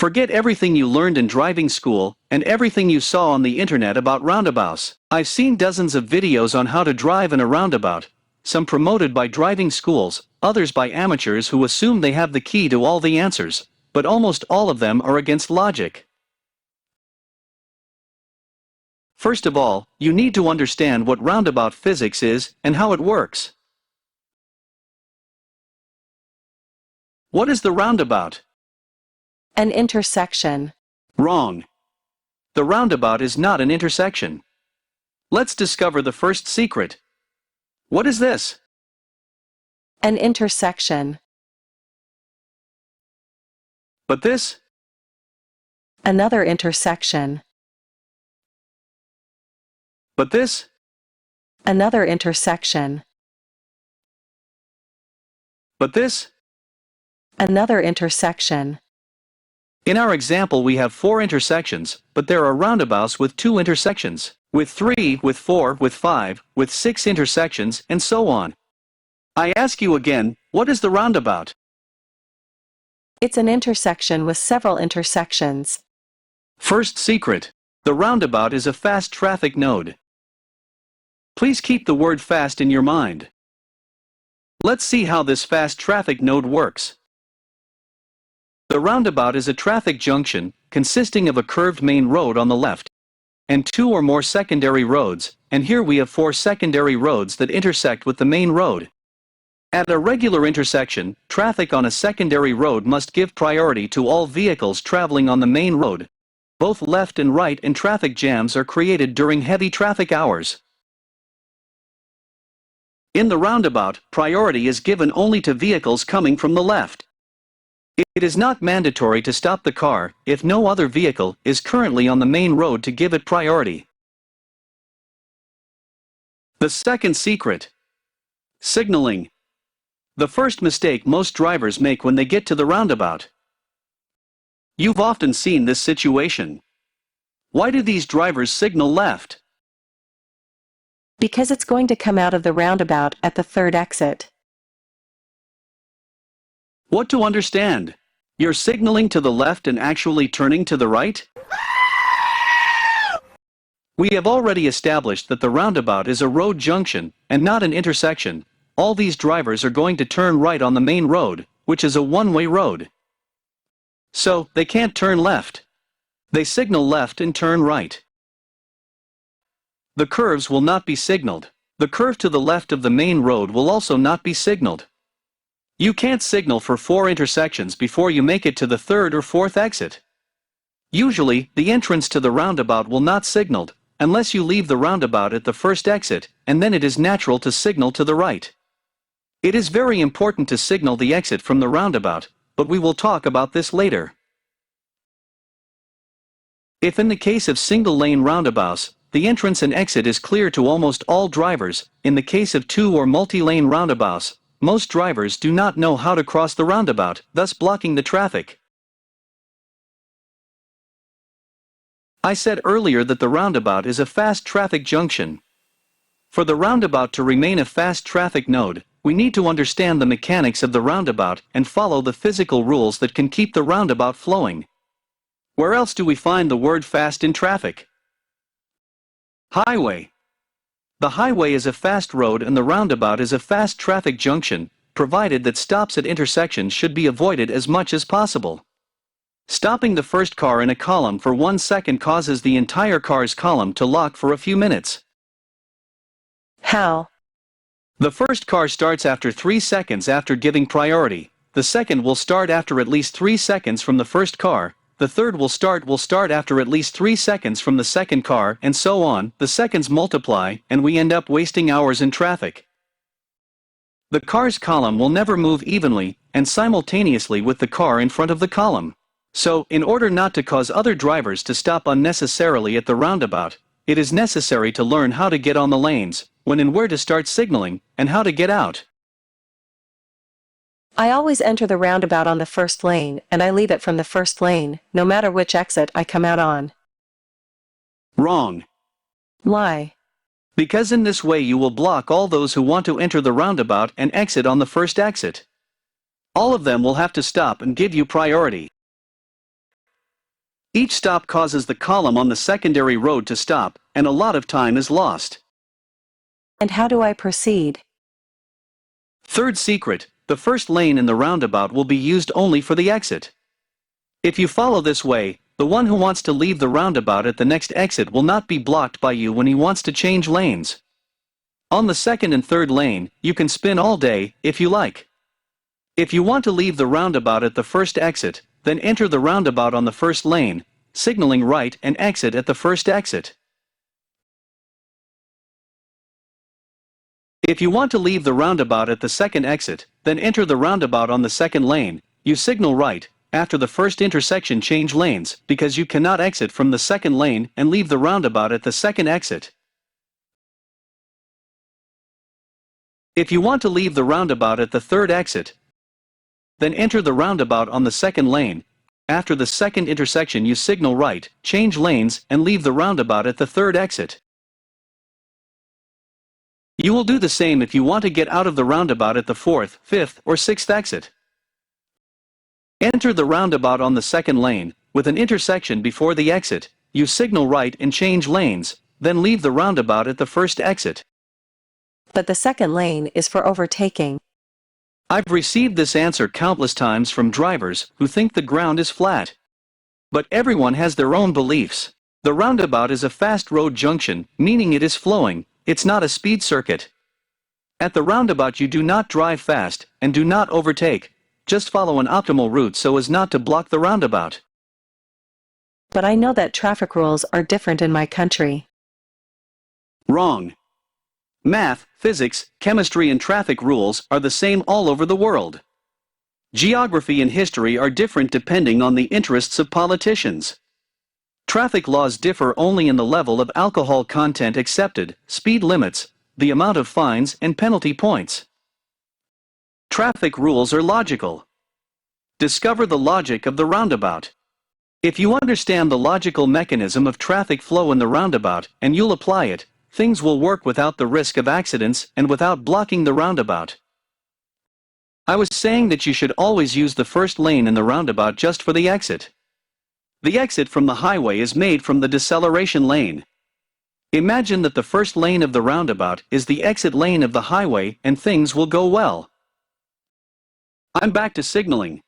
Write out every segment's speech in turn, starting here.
Forget everything you learned in driving school, and everything you saw on the internet about roundabouts. I've seen dozens of videos on how to drive in a roundabout, some promoted by driving schools, others by amateurs who assume they have the key to all the answers, but almost all of them are against logic. First of all, you need to understand what roundabout physics is and how it works. What is the roundabout? An intersection. Wrong. The roundabout is not an intersection. Let's discover the first secret. What is this? An intersection. But this? Another intersection. But this? Another intersection. But this? Another intersection. In our example we have 4 intersections, but there are roundabouts with 2 intersections, with 3, with 4, with 5, with 6 intersections, and so on. I ask you again, what is the roundabout? It's an intersection with several intersections. First secret. The roundabout is a fast traffic node. Please keep the word fast in your mind. Let's see how this fast traffic node works. The roundabout is a traffic junction, consisting of a curved main road on the left, and 2 or more secondary roads, and here we have 4 secondary roads that intersect with the main road. At a regular intersection, traffic on a secondary road must give priority to all vehicles traveling on the main road. Both left and right, and traffic jams are created during heavy traffic hours. In the roundabout, priority is given only to vehicles coming from the left. It is not mandatory to stop the car if no other vehicle is currently on the main road to give it priority. The second secret. Signaling. The first mistake most drivers make when they get to the roundabout. You've often seen this situation. Why do these drivers signal left? Because it's going to come out of the roundabout at the 3rd exit. What to understand? You're signaling to the left and actually turning to the right? We have already established that the roundabout is a road junction, and not an intersection. All these drivers are going to turn right on the main road, which is a one-way road. So, they can't turn left. They signal left and turn right. The curves will not be signaled. The curve to the left of the main road will also not be signaled. You can't signal for 4 intersections before you make it to the 3rd or 4th exit. Usually, the entrance to the roundabout will not signaled, unless you leave the roundabout at the 1st exit, and then it is natural to signal to the right. It is very important to signal the exit from the roundabout, but we will talk about this later. If in the case of single-lane roundabouts, the entrance and exit is clear to almost all drivers, in the case of 2 or multi-lane roundabouts, most drivers do not know how to cross the roundabout, thus blocking the traffic. I said earlier that the roundabout is a fast traffic junction. For the roundabout to remain a fast traffic node, we need to understand the mechanics of the roundabout and follow the physical rules that can keep the roundabout flowing. Where else do we find the word fast in traffic? Highway. The highway is a fast road and the roundabout is a fast traffic junction, provided that stops at intersections should be avoided as much as possible. Stopping the first car in a column for 1 second causes the entire car's column to lock for a few minutes. How? The first car starts after 3 seconds after giving priority. The second will start after at least 3 seconds from the first car. The third will start after at least 3 seconds from the second car, and so on. The seconds multiply, and we end up wasting hours in traffic. The car's column will never move evenly and simultaneously with the car in front of the column. So, in order not to cause other drivers to stop unnecessarily at the roundabout, it is necessary to learn how to get on the lanes, when and where to start signaling, and how to get out. I always enter the roundabout on the 1st lane, and I leave it from the 1st lane, no matter which exit I come out on. Wrong. Why? Because in this way you will block all those who want to enter the roundabout and exit on the 1st exit. All of them will have to stop and give you priority. Each stop causes the column on the secondary road to stop, and a lot of time is lost. And how do I proceed? Third secret, the first lane in the roundabout will be used only for the exit. If you follow this way, the one who wants to leave the roundabout at the next exit will not be blocked by you when he wants to change lanes. On the second and third lane, you can spin all day, if you like. If you want to leave the roundabout at the first exit, then enter the roundabout on the first lane, signaling right and exit at the first exit. If you want to leave the roundabout at the second exit, then enter the roundabout on the second lane, you signal right, after the first intersection change lanes, because you cannot exit from the second lane and leave the roundabout at the second exit. If you want to leave the roundabout at the third exit, then enter the roundabout on the second lane. After the second intersection you signal right, change lanes, and leave the roundabout at the third exit. You will do the same if you want to get out of the roundabout at the fourth, fifth, or sixth exit. Enter the roundabout on the second lane, with an intersection before the exit, you signal right and change lanes, then leave the roundabout at the first exit. But the second lane is for overtaking. I've received this answer countless times from drivers who think the ground is flat. But everyone has their own beliefs. The roundabout is a fast road junction, meaning it is flowing, it's not a speed circuit. At the roundabout you do not drive fast, and do not overtake, just follow an optimal route so as not to block the roundabout. But I know that traffic rules are different in my country. Wrong. Math, physics, chemistry and traffic rules are the same all over the world. Geography and history are different depending on the interests of politicians. Traffic laws differ only in the level of alcohol content accepted, speed limits, the amount of fines and penalty points. Traffic rules are logical. Discover the logic of the roundabout. If you understand the logical mechanism of traffic flow in the roundabout and you'll apply it, things will work without the risk of accidents and without blocking the roundabout. I was saying that you should always use the first lane in the roundabout just for the exit. The exit from the highway is made from the deceleration lane. Imagine that the first lane of the roundabout is the exit lane of the highway and things will go well. I'm back to signaling.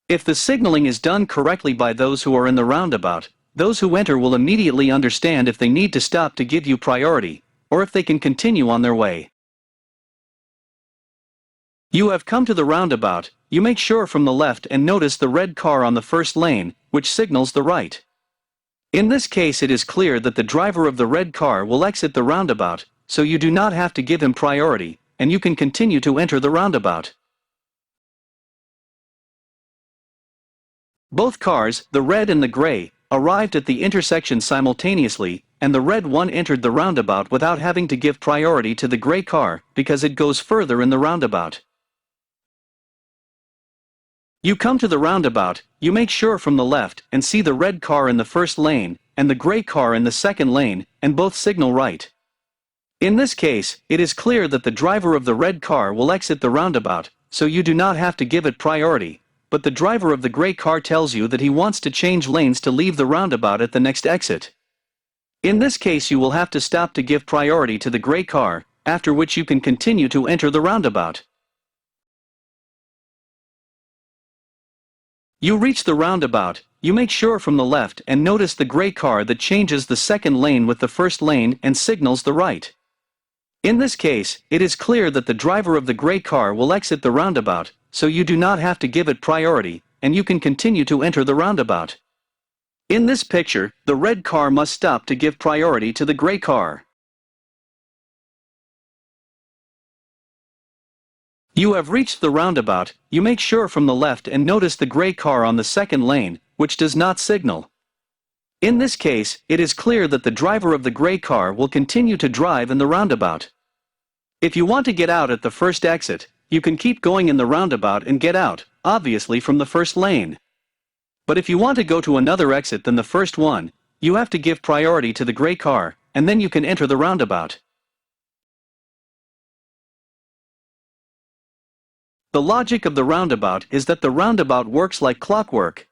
If the signaling is done correctly by those who are in the roundabout, those who enter will immediately understand if they need to stop to give you priority, or if they can continue on their way. You have come to the roundabout, you make sure from the left and notice the red car on the first lane, which signals the right. In this case it is clear that the driver of the red car will exit the roundabout, so you do not have to give him priority, and you can continue to enter the roundabout. Both cars, the red and the gray, arrived at the intersection simultaneously, and the red one entered the roundabout without having to give priority to the gray car, because it goes further in the roundabout. You come to the roundabout, you make sure from the left and see the red car in the first lane, and the gray car in the second lane, and both signal right. In this case, it is clear that the driver of the red car will exit the roundabout, so you do not have to give it priority. But the driver of the gray car tells you that he wants to change lanes to leave the roundabout at the next exit. In this case you will have to stop to give priority to the gray car, after which you can continue to enter the roundabout. You reach the roundabout, you make sure from the left and notice the gray car that changes the second lane with the first lane and signals the right. In this case, it is clear that the driver of the gray car will exit the roundabout, so you do not have to give it priority, and you can continue to enter the roundabout. In this picture, the red car must stop to give priority to the gray car. You have reached the roundabout, you make sure from the left and notice the gray car on the second lane, which does not signal. In this case, it is clear that the driver of the gray car will continue to drive in the roundabout. If you want to get out at the first exit, you can keep going in the roundabout and get out, obviously from the first lane. But if you want to go to another exit than the first one, you have to give priority to the gray car, and then you can enter the roundabout. The logic of the roundabout is that the roundabout works like clockwork.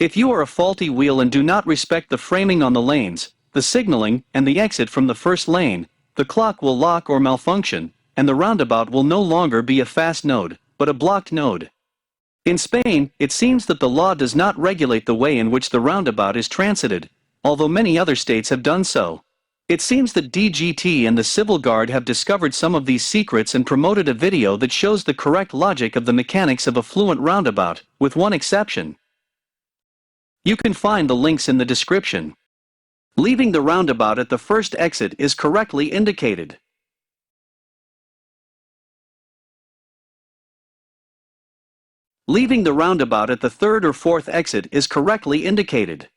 If you are a faulty wheel and do not respect the framing on the lanes, the signaling, and the exit from the first lane, the clock will lock or malfunction, and the roundabout will no longer be a fast node, but a blocked node. In Spain, it seems that the law does not regulate the way in which the roundabout is transited, although many other states have done so. It seems that DGT and the Civil Guard have discovered some of these secrets and promoted a video that shows the correct logic of the mechanics of a fluent roundabout, with one exception. You can find the links in the description. Leaving the roundabout at the first exit is correctly indicated. Leaving the roundabout at the third or fourth exit is correctly indicated.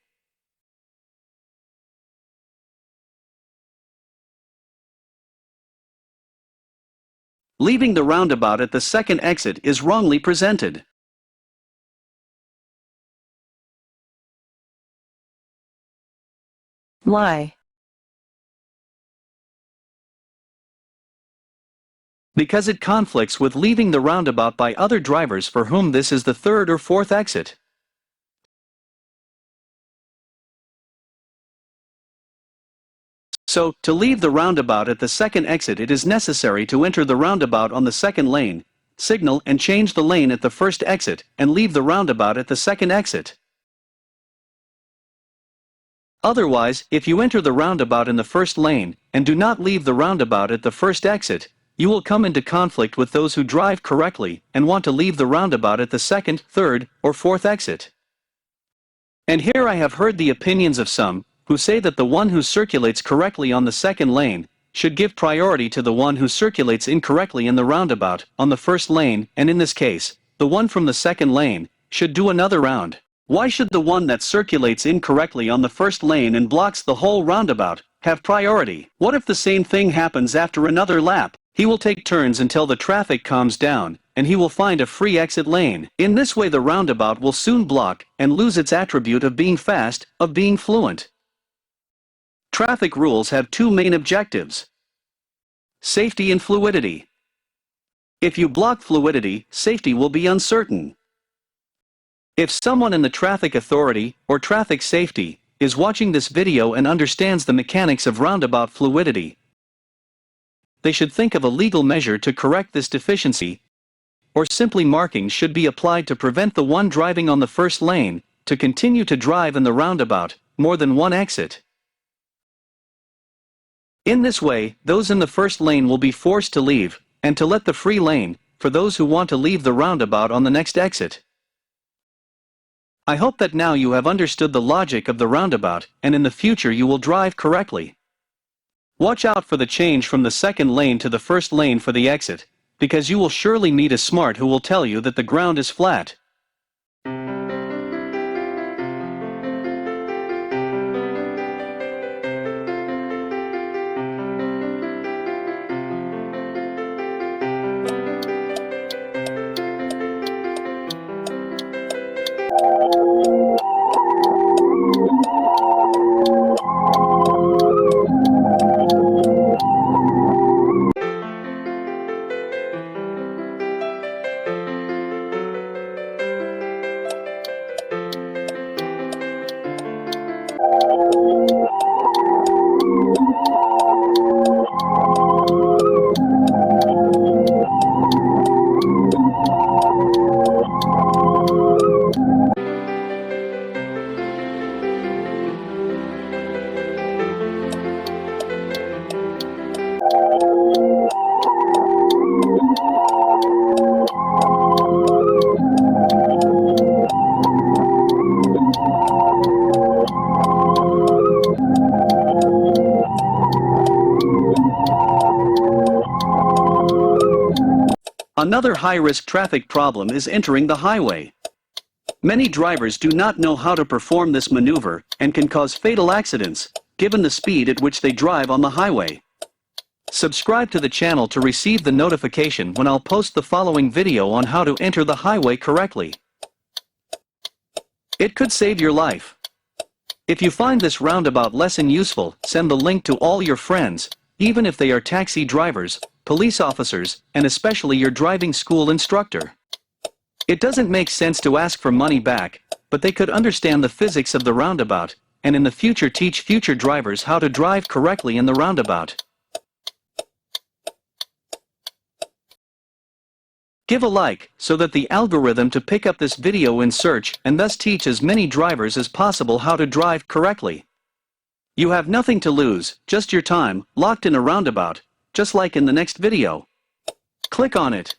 Leaving the roundabout at the second exit is wrongly presented. Why? Because it conflicts with leaving the roundabout by other drivers for whom this is the third or fourth exit. So, to leave the roundabout at the second exit, it is necessary to enter the roundabout on the second lane, signal and change the lane at the first exit, and leave the roundabout at the second exit. Otherwise, if you enter the roundabout in the first lane, and do not leave the roundabout at the first exit, you will come into conflict with those who drive correctly and want to leave the roundabout at the second, third, or fourth exit. And here I have heard the opinions of some, who say that the one who circulates correctly on the second lane should give priority to the one who circulates incorrectly in the roundabout on the first lane, and in this case, the one from the second lane should do another round. Why should the one that circulates incorrectly on the first lane and blocks the whole roundabout have priority? What if the same thing happens after another lap? He will take turns until the traffic calms down, and he will find a free exit lane. In this way the roundabout will soon block and lose its attribute of being fast, of being fluent. Traffic rules have two main objectives: safety and fluidity. If you block fluidity, safety will be uncertain. If someone in the traffic authority, or traffic safety, is watching this video and understands the mechanics of roundabout fluidity, they should think of a legal measure to correct this deficiency, or simply markings should be applied to prevent the one driving on the first lane to continue to drive in the roundabout more than one exit. In this way, those in the first lane will be forced to leave, and to let the free lane for those who want to leave the roundabout on the next exit. I hope that now you have understood the logic of the roundabout, and in the future you will drive correctly. Watch out for the change from the second lane to the first lane for the exit, because you will surely meet a smart who will tell you that the ground is flat. Another high-risk traffic problem is entering the highway. Many drivers do not know how to perform this maneuver and can cause fatal accidents, given the speed at which they drive on the highway. Subscribe to the channel to receive the notification when I'll post the following video on how to enter the highway correctly. It could save your life. If you find this roundabout lesson useful, send the link to all your friends, even if they are taxi drivers, police officers, and especially your driving school instructor. It doesn't make sense to ask for money back, but they could understand the physics of the roundabout, and in the future teach future drivers how to drive correctly in the roundabout. Give a like, so that the algorithm to pick up this video in search and thus teach as many drivers as possible how to drive correctly. You have nothing to lose, just your time, locked in a roundabout, just like in the next video. Click on it.